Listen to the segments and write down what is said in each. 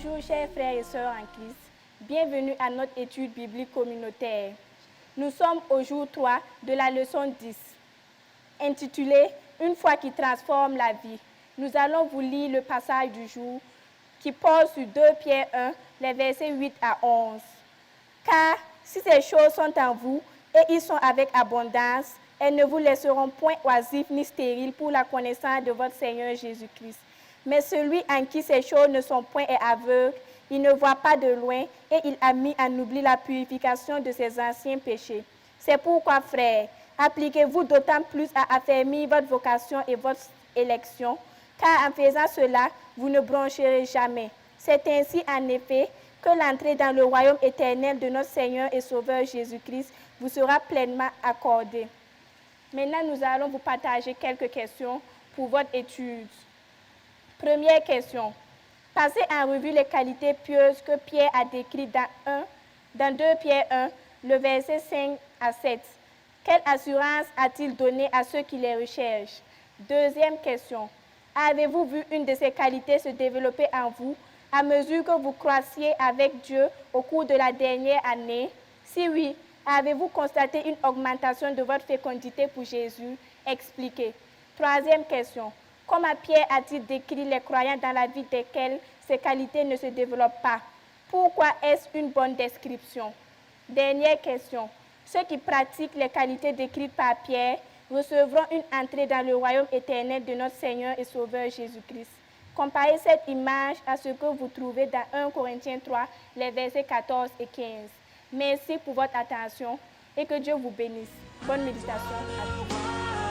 Bonjour chers frères et sœurs en Christ, bienvenue à notre étude biblique communautaire. Nous sommes au jour 3 de la leçon 10, intitulée « Une foi qui transforme la vie ». Nous allons vous lire le passage du jour qui porte sur 2 Pierre 1, les versets 8 à 11. Car si ces choses sont en vous et ils sont avec abondance, elles ne vous laisseront point oisifs ni stériles pour la connaissance de votre Seigneur Jésus-Christ. Mais celui en qui ces choses ne sont point est aveugle, il ne voit pas de loin et il a mis en oubli la purification de ses anciens péchés. C'est pourquoi, frères, appliquez-vous d'autant plus à affermir votre vocation et votre élection, car en faisant cela, vous ne broncherez jamais. C'est ainsi, en effet, que l'entrée dans le royaume éternel de notre Seigneur et Sauveur Jésus-Christ vous sera pleinement accordée. Maintenant, nous allons vous partager quelques questions pour votre étude. Première question. Passez en revue les qualités pieuses que Pierre a décrites dans 2 Pierre 1, le verset 5 à 7. Quelle assurance a-t-il donné à ceux qui les recherchent? Deuxième question. Avez-vous vu une de ces qualités se développer en vous à mesure que vous croissiez avec Dieu au cours de la dernière année? Si oui, avez-vous constaté une augmentation de votre fécondité pour Jésus? Expliquez. Troisième question. Comment Pierre a-t-il décrit les croyants dans la vie desquels ces qualités ne se développent pas? Pourquoi est-ce une bonne description? Dernière question. Ceux qui pratiquent les qualités décrites par Pierre recevront une entrée dans le royaume éternel de notre Seigneur et Sauveur Jésus-Christ. Comparez cette image à ce que vous trouvez dans 1 Corinthiens 3, les versets 14 et 15. Merci pour votre attention et que Dieu vous bénisse. Bonne méditation à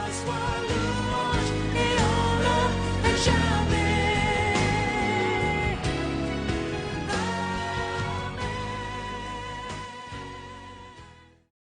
tous.